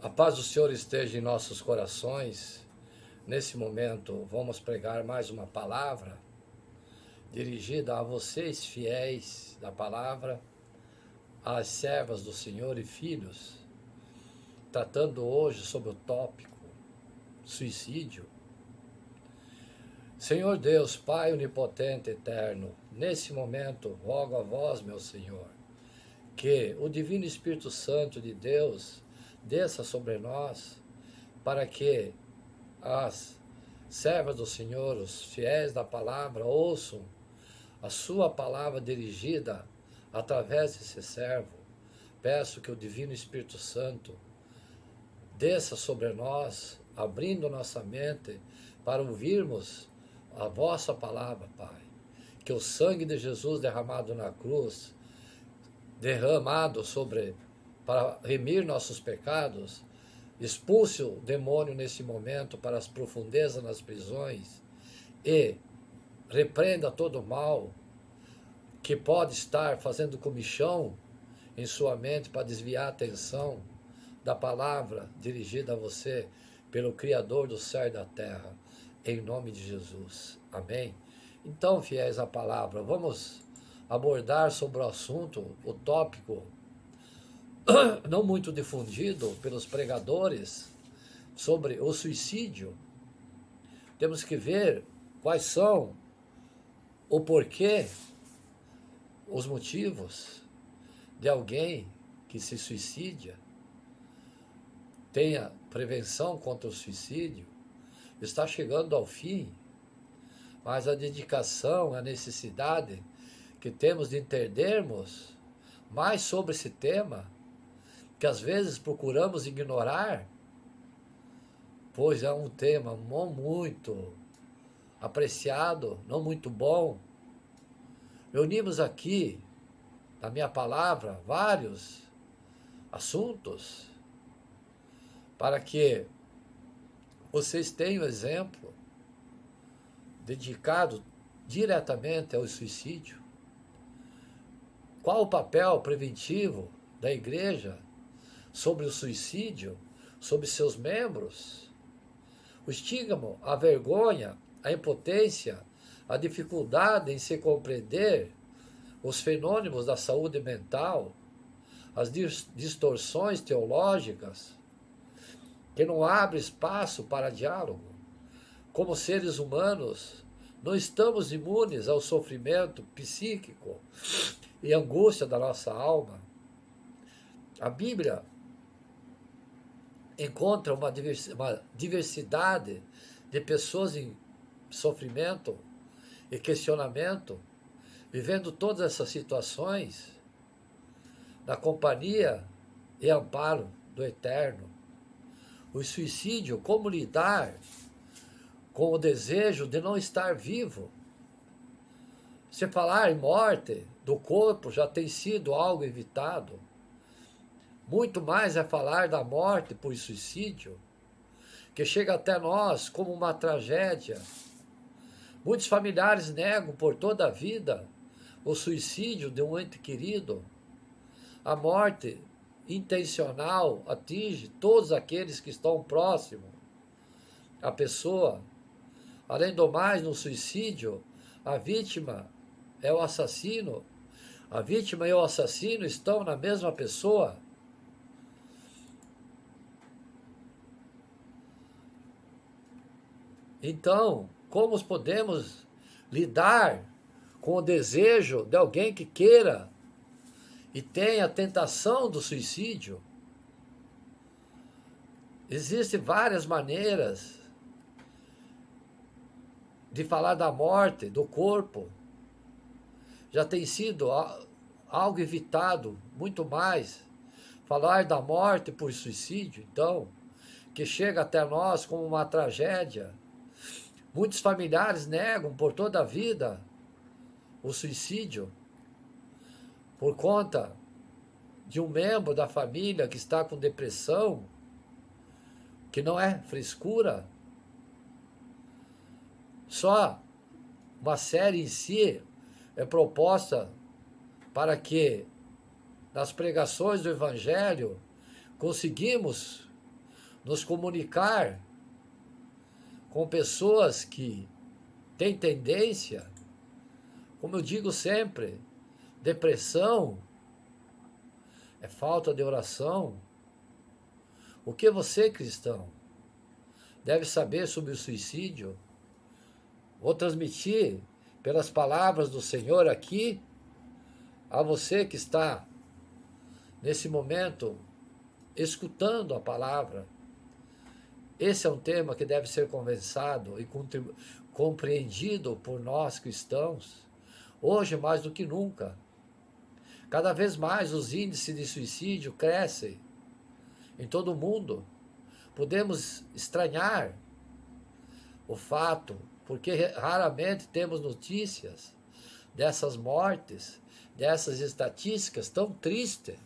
A paz do Senhor esteja em nossos corações. Nesse momento, vamos pregar mais uma palavra dirigida a vocês, fiéis da palavra, às servas do Senhor e filhos, tratando hoje sobre o tópico suicídio. Senhor Deus, Pai onipotente, eterno, nesse momento, rogo a vós, meu Senhor, que o Divino Espírito Santo de Deus desça sobre nós, para que as servas do Senhor, os fiéis da palavra, ouçam a sua palavra dirigida através desse servo. Peço que o Divino Espírito Santo desça sobre nós, abrindo nossa mente para ouvirmos a vossa palavra, Pai. Que o sangue de Jesus derramado na cruz, derramado para remir nossos pecados, expulse o demônio nesse momento para as profundezas nas prisões e repreenda todo o mal que pode estar fazendo comichão em sua mente para desviar a atenção da palavra dirigida a você pelo Criador do céu e da terra, em nome de Jesus. Amém? Então, fiéis à palavra, vamos abordar sobre o assunto, o tópico não muito difundido pelos pregadores sobre o suicídio. Temos que ver quais são o porquê, os motivos de alguém que se suicida, tenha prevenção contra o suicídio. Está chegando ao fim, mas a dedicação, a necessidade que temos de entendermos mais sobre esse tema, que às vezes procuramos ignorar, pois é um tema não muito apreciado, não muito bom. Reunimos aqui, na minha palavra, vários assuntos para que vocês tenham exemplo dedicado diretamente ao suicídio. Qual o papel preventivo da igreja sobre o suicídio, sobre seus membros? O estigma, a vergonha, a impotência, a dificuldade em se compreender os fenômenos da saúde mental, as distorções teológicas, que não abrem espaço para diálogo. Como seres humanos, não estamos imunes ao sofrimento psíquico e angústia da nossa alma. A Bíblia encontra uma diversidade de pessoas em sofrimento e questionamento, vivendo todas essas situações na companhia e amparo do Eterno. O suicídio, como lidar com o desejo de não estar vivo? Se falar em morte do corpo já tem sido algo evitado. Muito mais é falar da morte por suicídio, que chega até nós como uma tragédia. Muitos familiares negam por toda a vida o suicídio de um ente querido. A morte intencional atinge todos aqueles que estão próximos à pessoa. Além do mais, no suicídio, a vítima é o assassino. A vítima e o assassino estão na mesma pessoa. Então, como podemos lidar com o desejo de alguém que queira e tenha a tentação do suicídio? Existem várias maneiras de falar da morte, do corpo. Já tem sido algo evitado, muito mais. Falar da morte por suicídio, então, que chega até nós como uma tragédia. Muitos familiares negam por toda a vida o suicídio por conta de um membro da família que está com depressão, que não é frescura. Só uma série em si é proposta para que, nas pregações do Evangelho, conseguimos nos comunicar com pessoas que têm tendência, como eu digo sempre, depressão é falta de oração. O que você, cristão, deve saber sobre o suicídio? Vou transmitir pelas palavras do Senhor aqui a você que está nesse momento escutando a palavra. Esse é um tema que deve ser conversado e compreendido por nós cristãos, hoje mais do que nunca. Cada vez mais os índices de suicídio crescem em todo o mundo. Podemos estranhar o fato, porque raramente temos notícias dessas mortes, dessas estatísticas tão tristes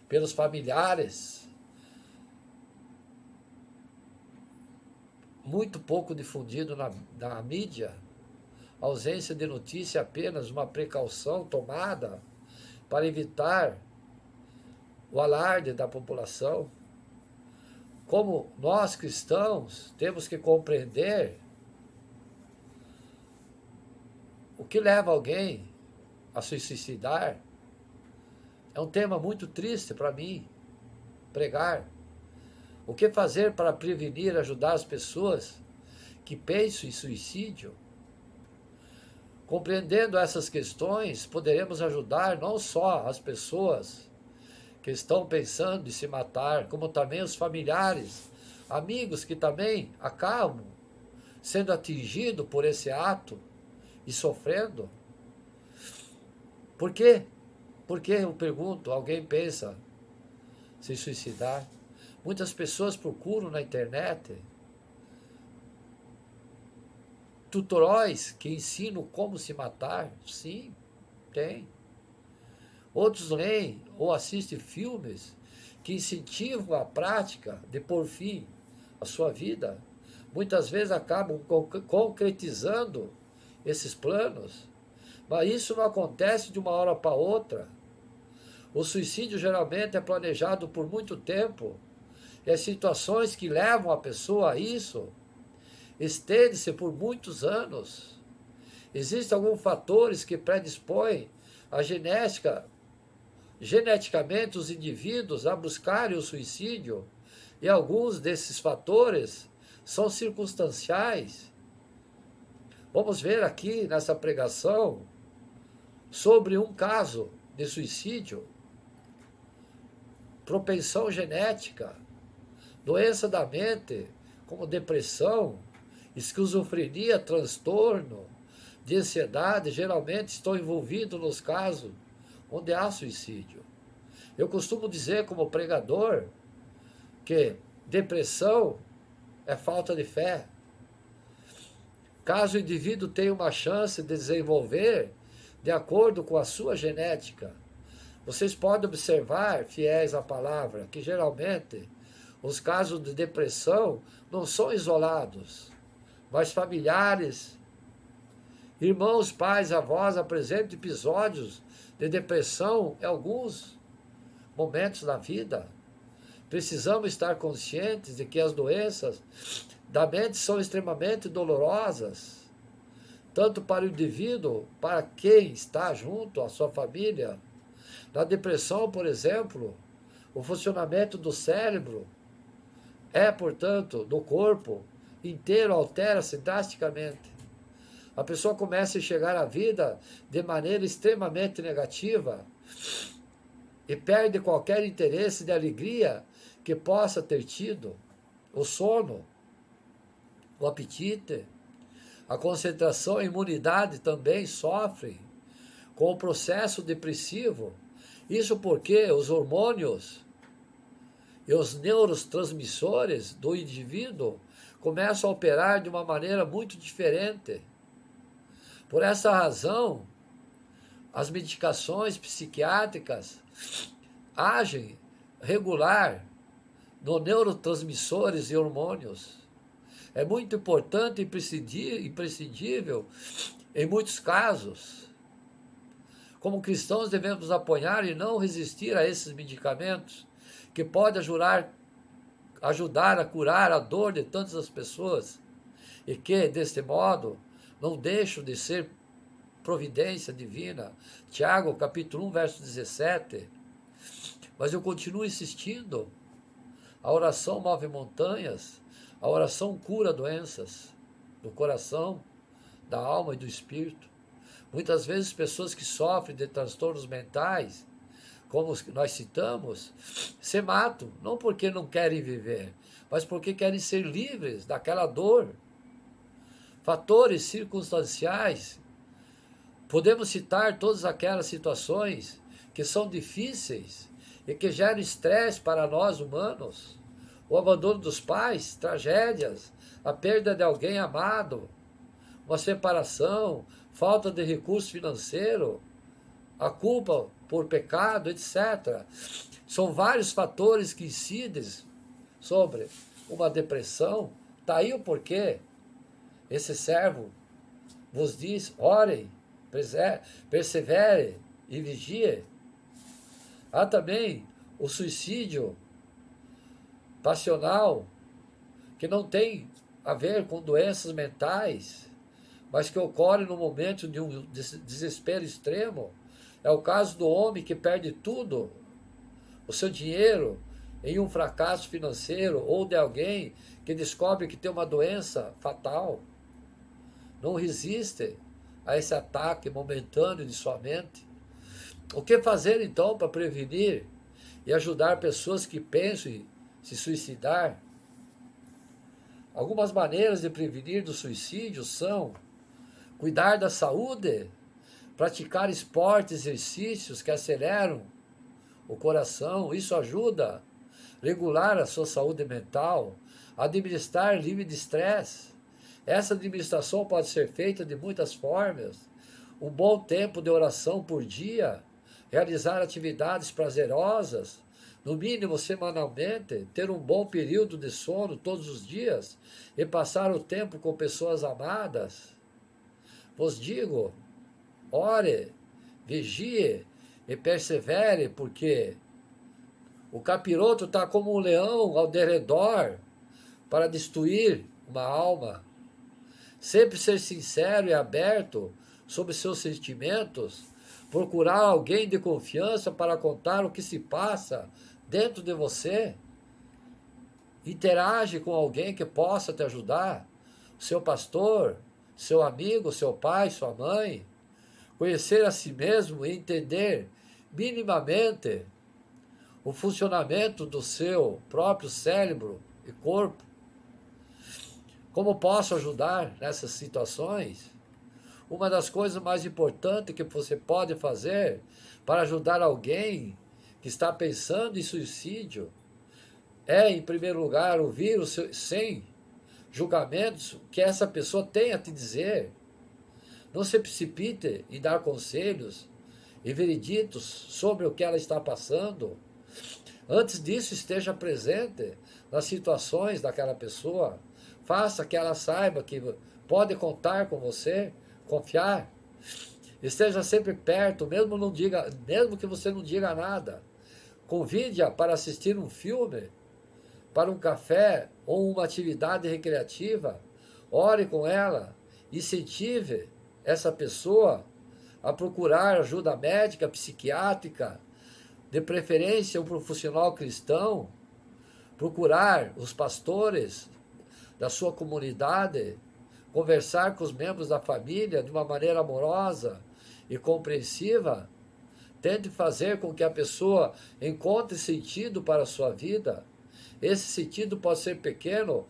pelos familiares, muito pouco difundido na mídia, ausência de notícia, apenas uma precaução tomada para evitar o alarde da população. Como nós cristãos temos que compreender o que leva alguém a se suicidar. É um tema muito triste para mim pregar. O que fazer para prevenir e ajudar as pessoas que pensam em suicídio? Compreendendo essas questões, poderemos ajudar não só as pessoas que estão pensando em se matar, como também os familiares, amigos que também acabam sendo atingidos por esse ato e sofrendo. Por quê? Porque eu pergunto, alguém pensa em se suicidar? Muitas pessoas procuram na internet tutoriais que ensinam como se matar. Sim, tem. Outros leem ou assistem filmes que incentivam a prática de pôr fim à sua vida. Muitas vezes acabam concretizando esses planos, mas isso não acontece de uma hora para outra. O suicídio geralmente é planejado por muito tempo, e as situações que levam a pessoa a isso estende-se por muitos anos. Existem alguns fatores que predispõem a geneticamente os indivíduos a buscarem o suicídio, e alguns desses fatores são circunstanciais. Vamos ver aqui nessa pregação sobre um caso de suicídio, propensão genética, doença da mente, como depressão, esquizofrenia, transtorno de ansiedade, geralmente estão envolvidos nos casos onde há suicídio. Eu costumo dizer como pregador que depressão é falta de fé. Caso o indivíduo tenha uma chance de desenvolver de acordo com a sua genética, vocês podem observar, fiéis à palavra, que geralmente os casos de depressão não são isolados, mas familiares, irmãos, pais, avós apresentam episódios de depressão em alguns momentos da vida. Precisamos estar conscientes de que as doenças da mente são extremamente dolorosas, tanto para o indivíduo, para quem está junto à sua família. Na depressão, por exemplo, o funcionamento do cérebro portanto, do corpo inteiro altera-se drasticamente. A pessoa começa a enxergar a vida de maneira extremamente negativa e perde qualquer interesse de alegria que possa ter tido. O sono, o apetite, a concentração e a imunidade também sofrem com o processo depressivo. Isso porque os hormônios e os neurotransmissores do indivíduo começam a operar de uma maneira muito diferente. Por essa razão, as medicações psiquiátricas agem regular nos neurotransmissores e hormônios. É muito importante e imprescindível em muitos casos. Como cristãos devemos apoiar e não resistir a esses medicamentos que podem ajudar a curar a dor de tantas as pessoas e que, deste modo, não deixam de ser providência divina. Tiago, capítulo 1, verso 17. Mas eu continuo insistindo. A oração move montanhas, a oração cura doenças do coração, da alma e do espírito. Muitas vezes pessoas que sofrem de transtornos mentais, como os que nós citamos, se matam, não porque não querem viver, mas porque querem ser livres daquela dor. Fatores circunstanciais, podemos citar todas aquelas situações que são difíceis e que geram estresse para nós humanos. O abandono dos pais, tragédias, a perda de alguém amado, uma separação, falta de recurso financeiro, a culpa por pecado, etc. São vários fatores que incidem sobre uma depressão. Está aí o porquê. Esse servo vos diz: orem, persevere e vigie. Há também o suicídio passional, que não tem a ver com doenças mentais, mas que ocorre no momento de um desespero extremo. É o caso do homem que perde tudo, o seu dinheiro, em um fracasso financeiro, ou de alguém que descobre que tem uma doença fatal. Não resiste a esse ataque momentâneo de sua mente. O que fazer então para prevenir e ajudar pessoas que pensam em se suicidar? Algumas maneiras de prevenir do suicídio são cuidar da saúde, praticar esportes, exercícios que aceleram o coração, isso ajuda a regular a sua saúde mental, administrar livre de estresse. Essa administração pode ser feita de muitas formas. Um bom tempo de oração por dia, realizar atividades prazerosas, no mínimo semanalmente, ter um bom período de sono todos os dias e passar o tempo com pessoas amadas. Vos digo, ore, vigie e persevere, porque o capiroto está como um leão ao derredor para destruir uma alma. Sempre ser sincero e aberto sobre seus sentimentos, procurar alguém de confiança para contar o que se passa dentro de você. Interage com alguém que possa te ajudar, seu pastor, seu amigo, seu pai, sua mãe. Conhecer a si mesmo e entender minimamente o funcionamento do seu próprio cérebro e corpo. Como posso ajudar nessas situações? Uma das coisas mais importantes que você pode fazer para ajudar alguém que está pensando em suicídio é, em primeiro lugar, ouvir sem julgamentos o que essa pessoa tem a te dizer. Não se precipite em dar conselhos e vereditos sobre o que ela está passando. Antes disso, esteja presente nas situações daquela pessoa. Faça que ela saiba que pode contar com você, confiar. Esteja sempre perto, mesmo que você não diga nada. Convide-a para assistir um filme, para um café ou uma atividade recreativa. Ore com ela, incentive essa pessoa a procurar ajuda médica, psiquiátrica, de preferência um profissional cristão, procurar os pastores da sua comunidade, conversar com os membros da família de uma maneira amorosa e compreensiva. Tente fazer com que a pessoa encontre sentido para a sua vida. Esse sentido pode ser pequeno,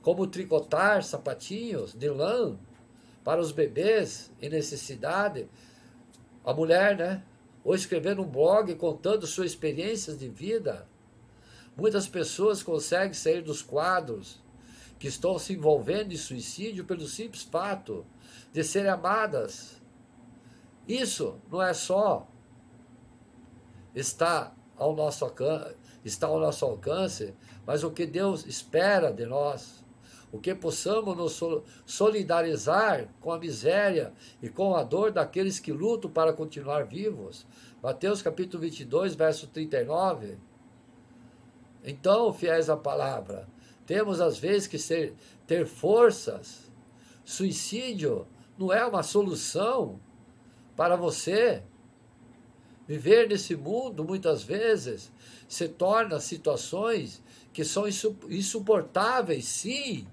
como tricotar sapatinhos de lã para os bebês em necessidade, a mulher, né? Ou escrever um blog contando suas experiências de vida. Muitas pessoas conseguem sair dos quadros que estão se envolvendo em suicídio pelo simples fato de serem amadas. Isso não é só está ao nosso alcance, mas o que Deus espera de nós. O que possamos nos solidarizar com a miséria e com a dor daqueles que lutam para continuar vivos. Mateus capítulo 22, verso 39. Então, fiéis à palavra, temos às vezes que ter forças. Suicídio não é uma solução para você. Viver nesse mundo, muitas vezes, se torna situações que são insuportáveis, sim,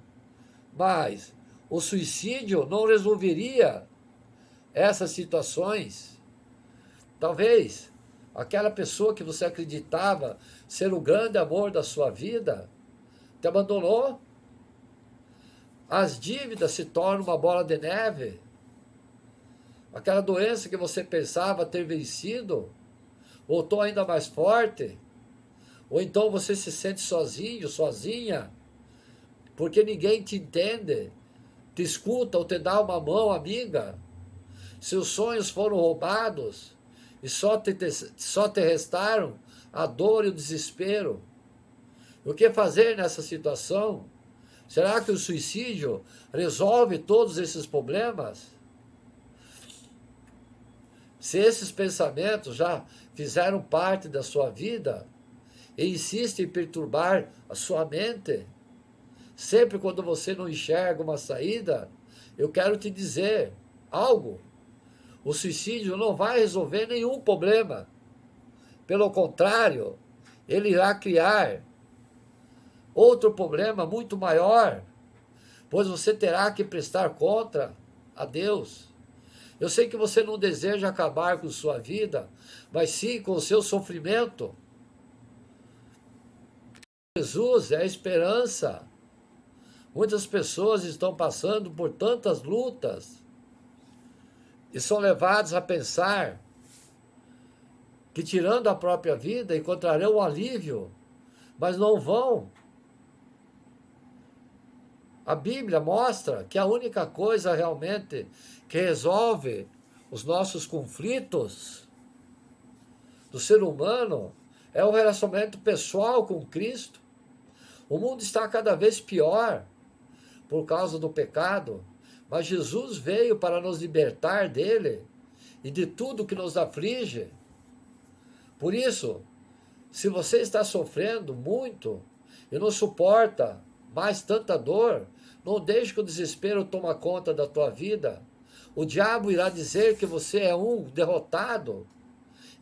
mas o suicídio não resolveria essas situações. Talvez aquela pessoa que você acreditava ser o grande amor da sua vida te abandonou. As dívidas se tornam uma bola de neve. Aquela doença que você pensava ter vencido voltou ainda mais forte. Ou então você se sente sozinho, sozinha, porque ninguém te entende, te escuta ou te dá uma mão amiga. Seus sonhos foram roubados e só te restaram a dor e o desespero. O que fazer nessa situação? Será que o suicídio resolve todos esses problemas? Se esses pensamentos já fizeram parte da sua vida e insistem em perturbar a sua mente, sempre quando você não enxerga uma saída, eu quero te dizer algo. O suicídio não vai resolver nenhum problema. Pelo contrário, ele irá criar outro problema muito maior, pois você terá que prestar conta a Deus. Eu sei que você não deseja acabar com sua vida, mas sim com o seu sofrimento. Jesus é a esperança. Muitas pessoas estão passando por tantas lutas e são levadas a pensar que tirando a própria vida encontrarão um alívio, mas não vão. A Bíblia mostra que a única coisa realmente que resolve os nossos conflitos do ser humano é o relacionamento pessoal com Cristo. O mundo está cada vez pior por causa do pecado, mas Jesus veio para nos libertar dele e de tudo que nos aflige. Por isso, se você está sofrendo muito e não suporta mais tanta dor, não deixe que o desespero tome conta da tua vida. O diabo irá dizer que você é um derrotado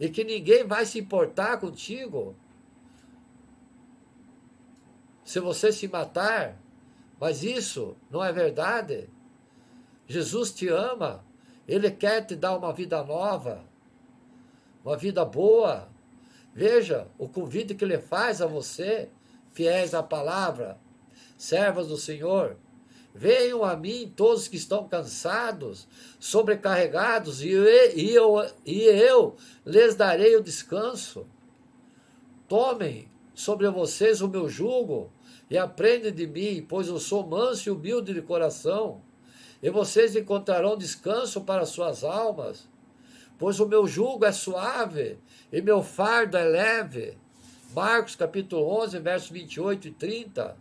e que ninguém vai se importar contigo se você se matar. Mas isso não é verdade. Jesus te ama, ele quer te dar uma vida nova, uma vida boa. Veja o convite que ele faz a você, fiéis à palavra, servas do Senhor. Venham a mim todos que estão cansados, sobrecarregados, e eu lhes darei o descanso. Tomem sobre vocês o meu jugo e aprendem de mim, pois eu sou manso e humilde de coração, e vocês encontrarão descanso para suas almas, pois o meu jugo é suave e meu fardo é leve. Marcos capítulo 11, versos 28 e 30.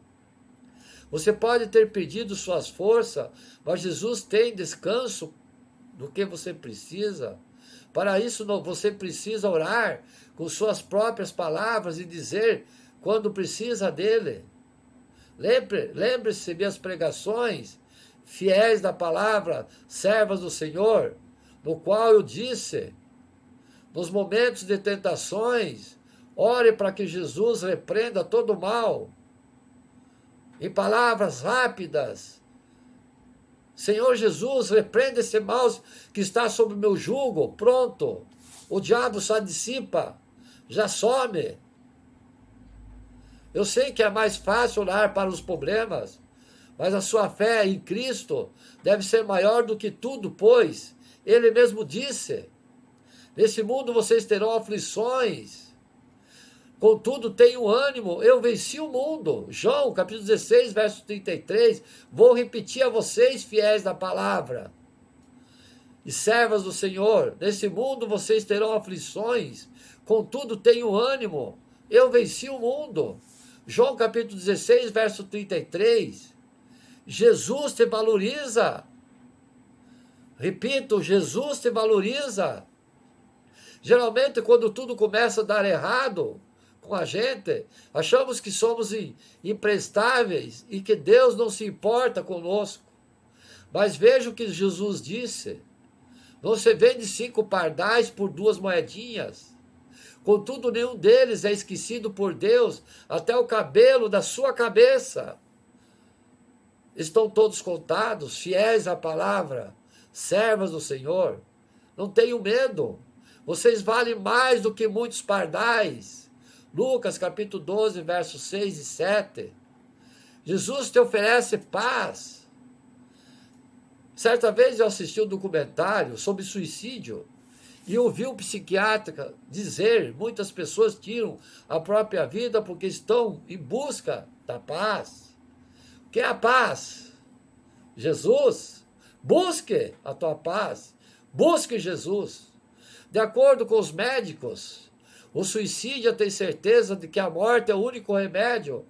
Você pode ter perdido suas forças, mas Jesus tem descanso do que você precisa. Para isso, você precisa orar com suas próprias palavras e dizer quando precisa dele. Lembre-se de minhas pregações, fiéis da palavra, servas do Senhor, no qual eu disse, nos momentos de tentações, ore para que Jesus repreenda todo o mal. Em palavras rápidas, Senhor Jesus, repreenda esse mal que está sob o meu jugo. Pronto, o diabo só dissipa, já some. Eu sei que é mais fácil olhar para os problemas, mas a sua fé em Cristo deve ser maior do que tudo, pois Ele mesmo disse, nesse mundo vocês terão aflições, contudo tenham ânimo, eu venci o mundo. João capítulo 16, verso 33, vou repetir a vocês, fiéis da palavra e servas do Senhor, nesse mundo vocês terão aflições, contudo tenham ânimo, eu venci o mundo. João capítulo 16, verso 33, Jesus te valoriza. Repito, Jesus te valoriza. Geralmente, quando tudo começa a dar errado com a gente, achamos que somos imprestáveis e que Deus não se importa conosco. Mas veja o que Jesus disse: não se vende 5 pardais por 2 moedinhas. Contudo, nenhum deles é esquecido por Deus, até o cabelo da sua cabeça. Estão todos contados, fiéis à palavra, servas do Senhor. Não tenham medo, vocês valem mais do que muitos pardais. Lucas capítulo 12, versos 6 e 7. Jesus te oferece paz. Certa vez eu assisti um documentário sobre suicídio e ouvi um psiquiatra dizer: muitas pessoas tiram a própria vida porque estão em busca da paz. O que é a paz? Jesus. Busque a tua paz. Busque Jesus. De acordo com os médicos, o suicídio tem certeza de que a morte é o único remédio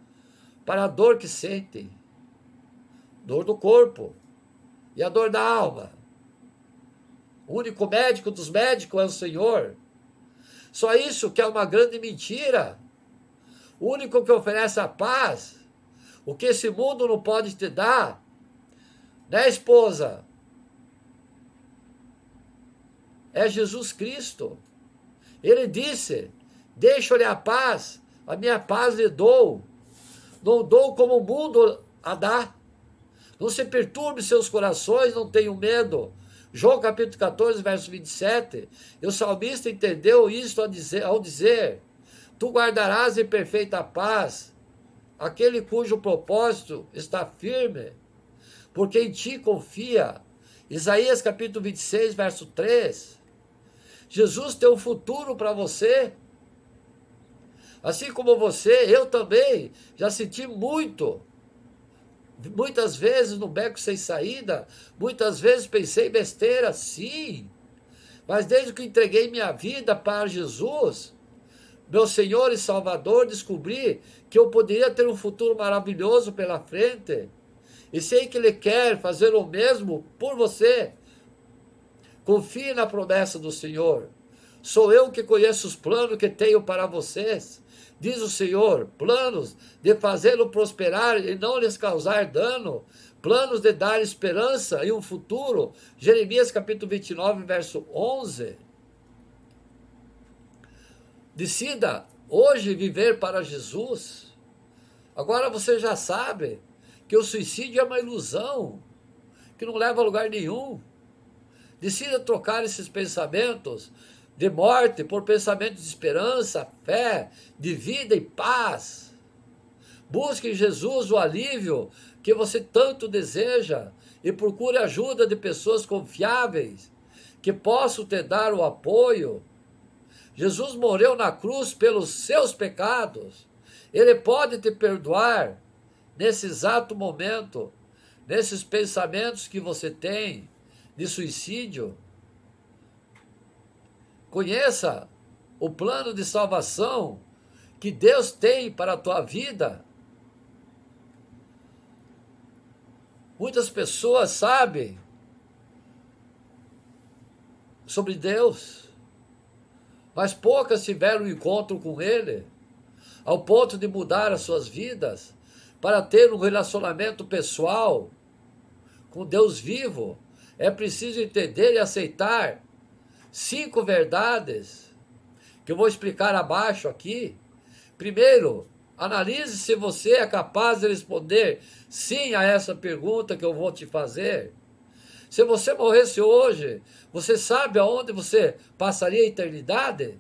para a dor que sente. Dor do corpo e a dor da alma. O único médico dos médicos é o Senhor. Só isso que é uma grande mentira. O único que oferece a paz, o que esse mundo não pode te dar, né, esposa? É Jesus Cristo. Ele disse: deixo-lhe a paz, a minha paz lhe dou. Não dou como o mundo a dá. Não se perturbe seus corações, não tenham medo. João capítulo 14, verso 27. E o salmista entendeu isto ao dizer: tu guardarás em perfeita paz aquele cujo propósito está firme, porque em ti confia. Isaías capítulo 26, verso 3. Jesus tem um futuro para você. Assim como você, eu também já senti muitas vezes no beco sem saída, muitas vezes pensei besteira, sim. Mas desde que entreguei minha vida para Jesus, meu Senhor e Salvador, descobri que eu poderia ter um futuro maravilhoso pela frente. E sei que Ele quer fazer o mesmo por você. Confie na promessa do Senhor. Sou eu que conheço os planos que tenho para vocês, diz o Senhor, planos de fazê-lo prosperar e não lhes causar dano, planos de dar esperança e um futuro. Jeremias capítulo 29, verso 11. Decida hoje viver para Jesus. Agora você já sabe que o suicídio é uma ilusão, que não leva a lugar nenhum. Decida trocar esses pensamentos de morte por pensamentos de esperança, fé, de vida e paz. Busque em Jesus o alívio que você tanto deseja e procure ajuda de pessoas confiáveis que possam te dar o apoio. Jesus morreu na cruz pelos seus pecados. Ele pode te perdoar nesse exato momento, nesses pensamentos que você tem de suicídio. Conheça o plano de salvação que Deus tem para a tua vida. Muitas pessoas sabem sobre Deus, mas poucas tiveram um encontro com Ele, ao ponto de mudar as suas vidas, para ter um relacionamento pessoal com Deus vivo. É preciso entender e aceitar 5 verdades que eu vou explicar abaixo aqui. Primeiro, analise se você é capaz de responder sim a essa pergunta que eu vou te fazer. Se você morresse hoje, você sabe aonde você passaria a eternidade?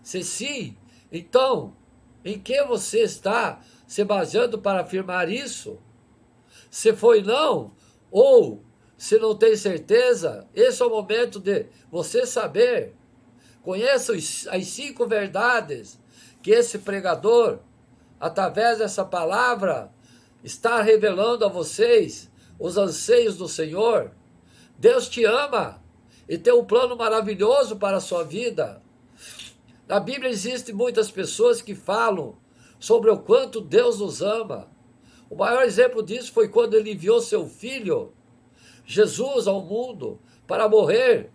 Se sim, então, em que você está se baseando para afirmar isso? Se foi não, ou se não tem certeza, esse é o momento de você saber. Conheça as 5 verdades que esse pregador, através dessa palavra, está revelando a vocês os anseios do Senhor. Deus te ama e tem um plano maravilhoso para a sua vida. Na Bíblia existem muitas pessoas que falam sobre o quanto Deus nos ama. O maior exemplo disso foi quando Ele enviou seu Filho, Jesus, ao mundo para morrer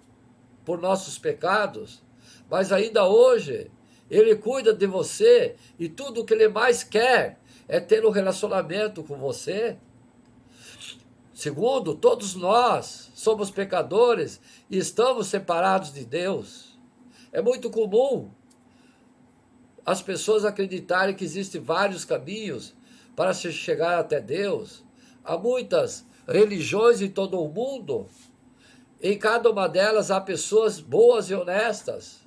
por nossos pecados. Mas ainda hoje Ele cuida de você e tudo o que Ele mais quer é ter um relacionamento com você. Segundo, todos nós somos pecadores e estamos separados de Deus. É muito comum as pessoas acreditarem que existem vários caminhos para se chegar até Deus. Há muitas religiões em todo o mundo. Em cada uma delas há pessoas boas e honestas.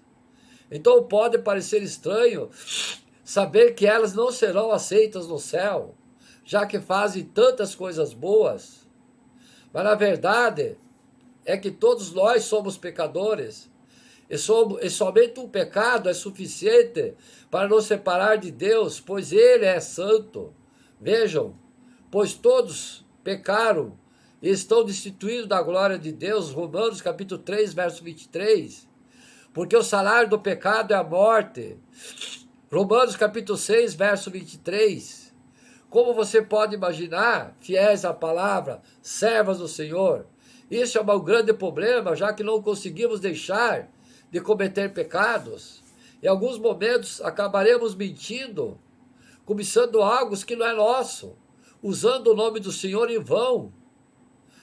Então pode parecer estranho saber que elas não serão aceitas no céu, já que fazem tantas coisas boas. Mas na verdade é que todos nós somos pecadores. E somente um pecado é suficiente para nos separar de Deus, pois Ele é santo. Vejam, pois todos pecaram e estão destituídos da glória de Deus. Romanos capítulo 3, verso 23. Porque o salário do pecado é a morte. Romanos capítulo 6, verso 23. Como você pode imaginar, fiéis à palavra, servas do Senhor, isso é um grande problema, já que não conseguimos deixar de cometer pecados. Em alguns momentos acabaremos mentindo, cobiçando algo que não é nosso, usando o nome do Senhor em vão.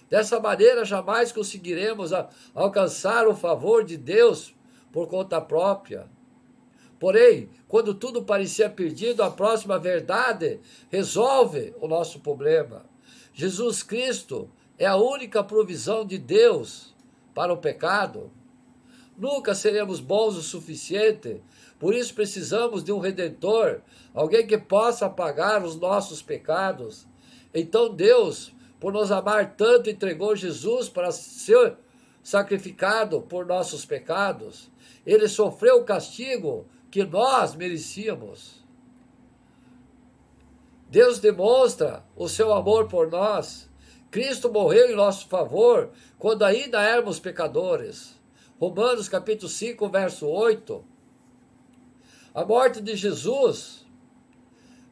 Dessa maneira jamais conseguiremos alcançar o favor de Deus por conta própria. Porém, quando tudo parecia perdido, a próxima verdade resolve o nosso problema. Jesus Cristo é a única provisão de Deus para o pecado. Nunca seremos bons o suficiente, por isso precisamos de um Redentor, alguém que possa pagar os nossos pecados. Então Deus, por nos amar tanto, entregou Jesus para ser sacrificado por nossos pecados. Ele sofreu o castigo que nós merecíamos. Deus demonstra o seu amor por nós. Cristo morreu em nosso favor quando ainda éramos pecadores. Romanos capítulo 5, verso 8. A morte de Jesus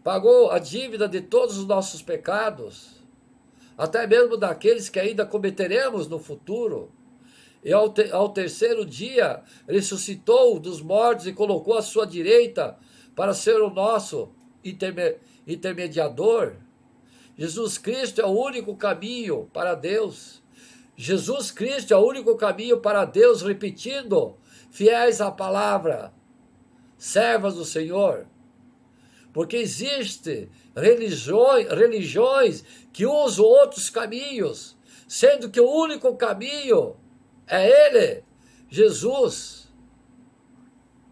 pagou a dívida de todos os nossos pecados, até mesmo daqueles que ainda cometeremos no futuro. E ao terceiro dia ressuscitou dos mortos e colocou à sua direita para ser o nosso intermediador. Jesus Cristo é o único caminho para Deus. Jesus Cristo é o único caminho para Deus, repetindo, fiéis à palavra, servas do Senhor. Porque existem religiões que usam outros caminhos, sendo que o único caminho é Ele, Jesus,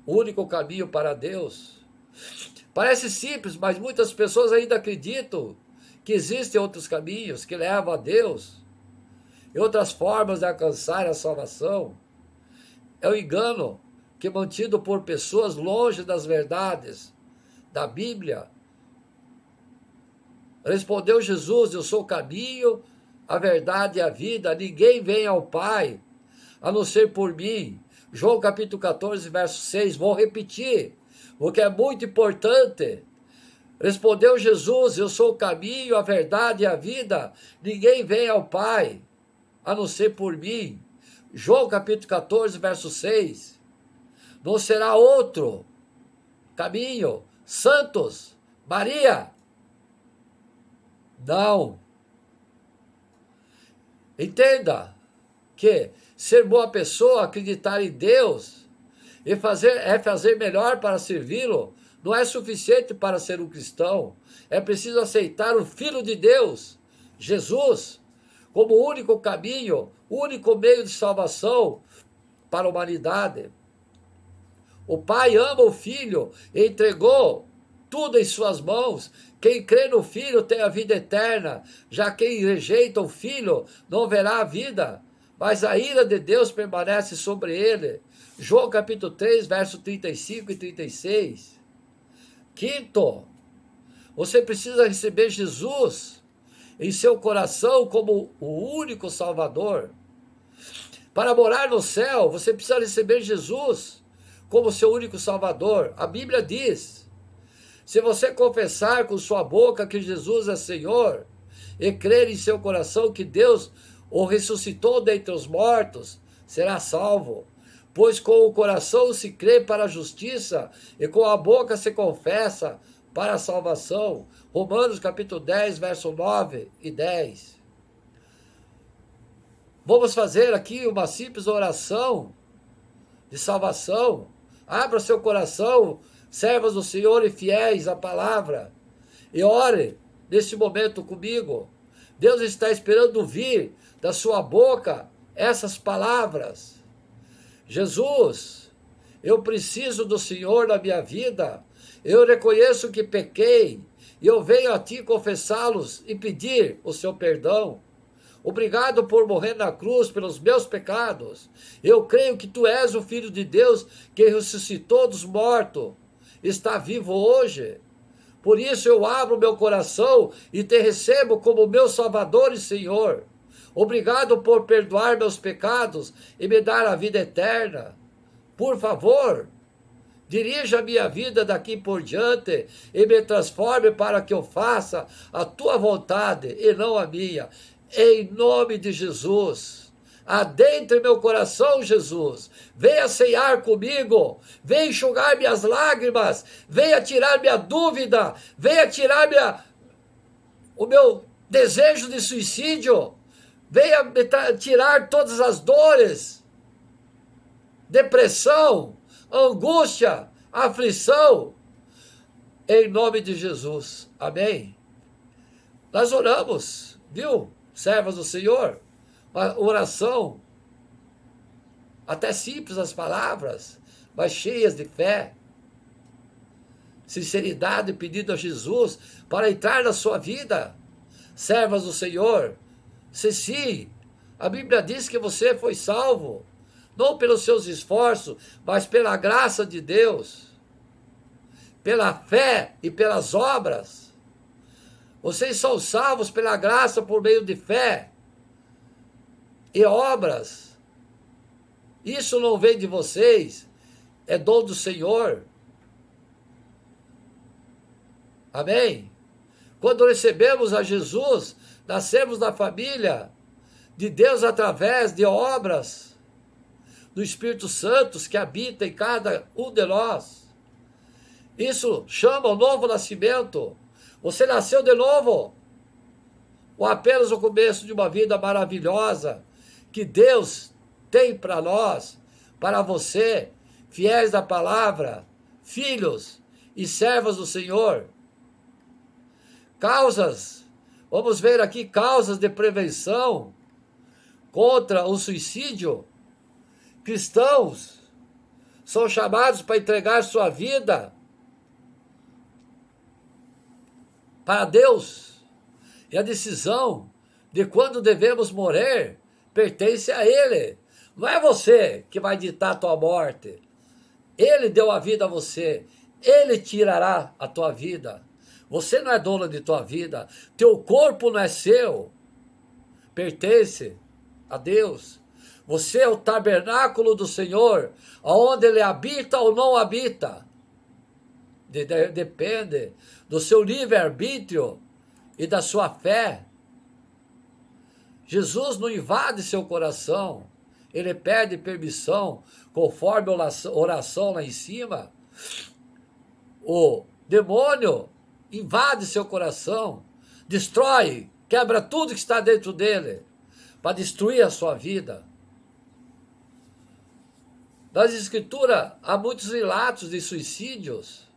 o único caminho para Deus. Parece simples, mas muitas pessoas ainda acreditam que existem outros caminhos que levam a Deus e outras formas de alcançar a salvação. É um engano que é mantido por pessoas longe das verdades da Bíblia. Respondeu Jesus: eu sou o caminho, a verdade e a vida. Ninguém vem ao Pai a não ser por mim. João capítulo 14, verso 6. Vou repetir, o que é muito importante. Respondeu Jesus: eu sou o caminho, a verdade e a vida. Ninguém vem ao Pai a não ser por mim. João capítulo 14, verso 6. Não será outro caminho. Santos, Maria, não. Entenda que ser boa pessoa, acreditar em Deus e fazer melhor para servi-lo, não é suficiente para ser um cristão. É preciso aceitar o Filho de Deus, Jesus, como o único caminho, o único meio de salvação para a humanidade. O Pai ama o Filho e entregou tudo em suas mãos. Quem crê no Filho tem a vida eterna, já quem rejeita o Filho não verá a vida, mas a ira de Deus permanece sobre ele. João capítulo 3, verso 35 e 36. Quinto, você precisa receber Jesus em seu coração como o único Salvador. Para morar no céu, você precisa receber Jesus como seu único Salvador. A Bíblia diz: se você confessar com sua boca que Jesus é Senhor e crer em seu coração que Deus o ressuscitou dentre os mortos, será salvo. Pois com o coração se crê para a justiça e com a boca se confessa para a salvação. Romanos capítulo 10, verso 9 e 10. Vamos fazer aqui uma simples oração de salvação. Abra seu coração, servos do Senhor e fiéis à palavra, e ore neste momento comigo. Deus está esperando ouvir da sua boca essas palavras. Jesus, eu preciso do Senhor na minha vida. Eu reconheço que pequei e eu venho a ti confessá-los e pedir o seu perdão. Obrigado por morrer na cruz pelos meus pecados. Eu creio que tu és o Filho de Deus que ressuscitou dos mortos. Está vivo hoje. Por isso eu abro meu coração e te recebo como meu Salvador e Senhor. Obrigado por perdoar meus pecados e me dar a vida eterna. Por favor, dirija a minha vida daqui por diante e me transforme para que eu faça a tua vontade e não a minha. Em nome de Jesus, adentre meu coração, Jesus. Venha ceiar comigo, venha enxugar minhas lágrimas, venha tirar minha dúvida, venha tirar o meu desejo de suicídio, venha tirar todas as dores, depressão, angústia, aflição, em nome de Jesus. Amém? Nós oramos, viu? Servos do Senhor, uma oração, até simples as palavras, mas cheias de fé, sinceridade, pedindo a Jesus para entrar na sua vida. Servas do Senhor, sim, a Bíblia diz que você foi salvo, não pelos seus esforços, mas pela graça de Deus, pela fé e pelas obras. Vocês são salvos pela graça por meio de fé e obras. Isso não vem de vocês, é dom do Senhor. Amém? Quando recebemos a Jesus, nascemos na família de Deus através de obras do Espírito Santo que habita em cada um de nós. Isso chama o novo nascimento. Você nasceu de novo, ou apenas o começo de uma vida maravilhosa que Deus tem para nós, para você, fiéis da palavra, filhos e servos do Senhor. Causas, vamos ver aqui causas de prevenção contra o suicídio. Cristãos são chamados para entregar sua vida para Deus, e a decisão de quando devemos morrer pertence a Ele. Não é você que vai ditar a tua morte. Ele deu a vida a você. Ele tirará a tua vida. Você não é dono de tua vida. Teu corpo não é seu. Pertence a Deus. Você é o tabernáculo do Senhor, aonde Ele habita ou não habita. Depende do seu livre-arbítrio e da sua fé. Jesus não invade seu coração, ele pede permissão, conforme a oração lá em cima. O demônio invade seu coração, destrói, quebra tudo que está dentro dele, para destruir a sua vida. Nas Escrituras, há muitos relatos de suicídios.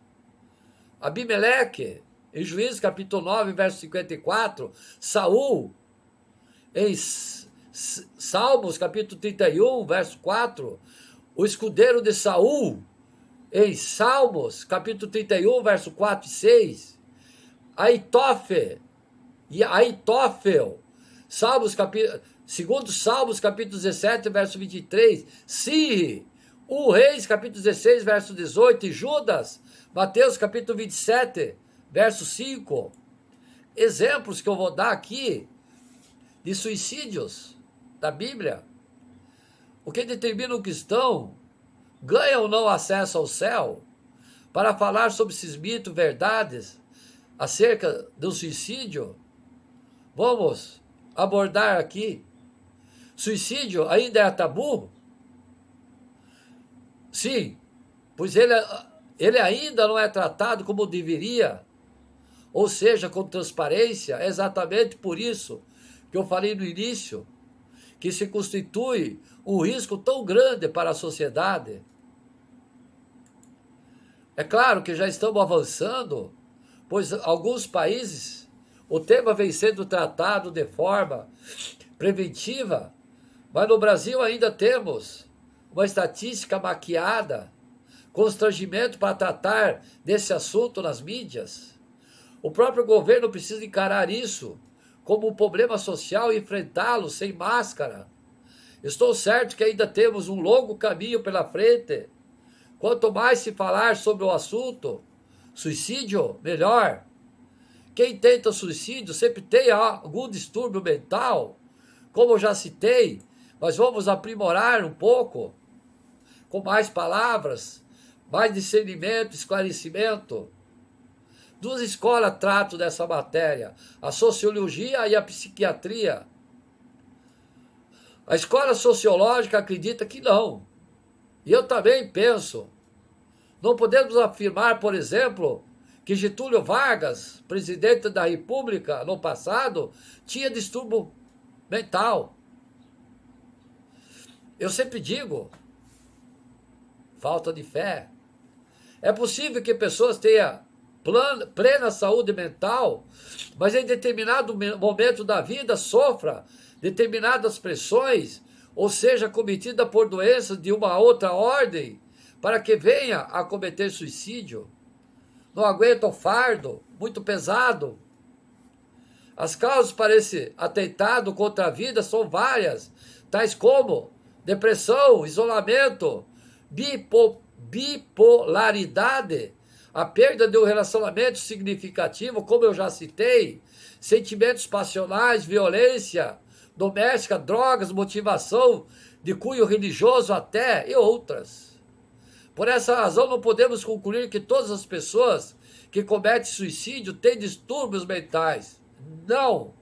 Abimeleque, em Juízes capítulo 9, verso 54, Saul, em Salmos capítulo 31, verso 4, o escudeiro de Saul, em Salmos capítulo 31, verso 4 e 6, Aitófel, segundo Salmos capítulo 17, verso 23, Sirre, Reis capítulo 16, verso 18, e Judas, Mateus capítulo 27, verso 5. Exemplos que eu vou dar aqui de suicídios da Bíblia. O que determina um cristão ganha ou não acesso ao céu. Para falar sobre esses mitos, verdades acerca do suicídio, vamos abordar aqui. Suicídio ainda é tabu? Sim, pois ele ainda não é tratado como deveria, ou seja, com transparência. É exatamente por isso que eu falei no início, que se constitui um risco tão grande para a sociedade. É claro que já estamos avançando, pois alguns países o tema vem sendo tratado de forma preventiva, mas no Brasil ainda temos uma estatística maquiada, constrangimento para tratar desse assunto nas mídias. O próprio governo precisa encarar isso como um problema social e enfrentá-lo sem máscara. Estou certo que ainda temos um longo caminho pela frente. Quanto mais se falar sobre o assunto, suicídio, melhor. Quem tenta suicídio sempre tem algum distúrbio mental, como eu já citei, mas vamos aprimorar um pouco, com mais palavras, mais discernimento, esclarecimento. Duas escolas tratam dessa matéria, a sociologia e a psiquiatria. A escola sociológica acredita que não. E eu também penso. Não podemos afirmar, por exemplo, que Getúlio Vargas, presidente da República no passado, tinha distúrbio mental. Eu sempre digo, falta de fé. É possível que pessoas tenham plena saúde mental, mas em determinado momento da vida sofra determinadas pressões, ou seja, cometida por doenças de uma outra ordem, para que venha a cometer suicídio. Não aguenta o fardo, muito pesado. As causas para esse atentado contra a vida são várias, tais como depressão, isolamento, bipolaridade, a perda de um relacionamento significativo, como eu já citei, sentimentos passionais, violência doméstica, drogas, motivação de cunho religioso até, e outras. Por essa razão, não podemos concluir que todas as pessoas que cometem suicídio têm distúrbios mentais. Não.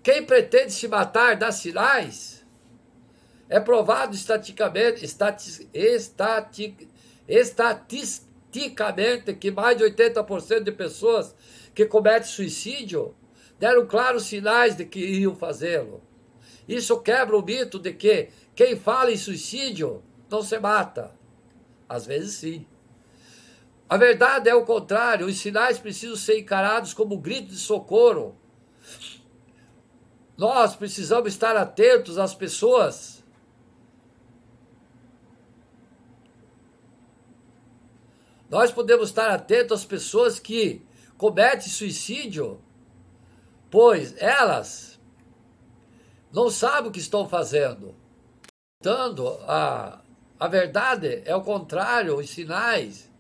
Quem pretende se matar dá sinais. É provado estatisticamente que mais de 80% de pessoas que cometem suicídio deram claros sinais de que iriam fazê-lo. Isso quebra o mito de que quem fala em suicídio não se mata. Às vezes sim. A verdade é o contrário. Os sinais precisam ser encarados como um grito de socorro. Nós precisamos estar atentos às pessoas. Nós podemos estar atentos às pessoas que cometem suicídio, pois elas não sabem o que estão fazendo. Portanto, a verdade é o contrário, os sinais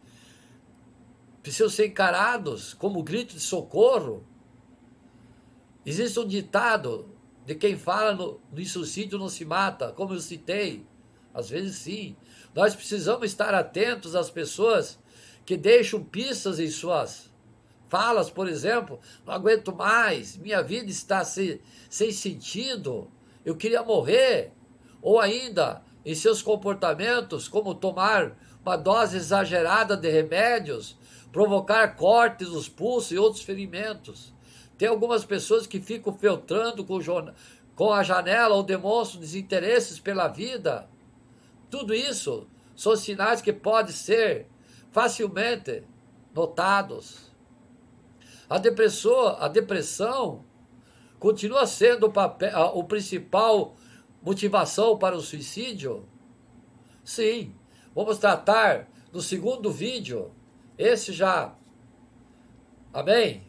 precisam ser encarados como grito de socorro. Existe um ditado de quem fala no suicídio não se mata, como eu citei. Às vezes sim. Nós precisamos estar atentos às pessoas que deixam pistas em suas falas, por exemplo, não aguento mais, minha vida está sem sentido, eu queria morrer. Ou ainda, em seus comportamentos, como tomar uma dose exagerada de remédios, provocar cortes nos pulsos e outros ferimentos. Tem algumas pessoas que ficam filtrando com a janela ou demonstram desinteresses pela vida. Tudo isso são sinais que podem ser facilmente notados. A depressão continua sendo o principal motivação para o suicídio? Sim. Vamos tratar no segundo vídeo. Esse já. Amém?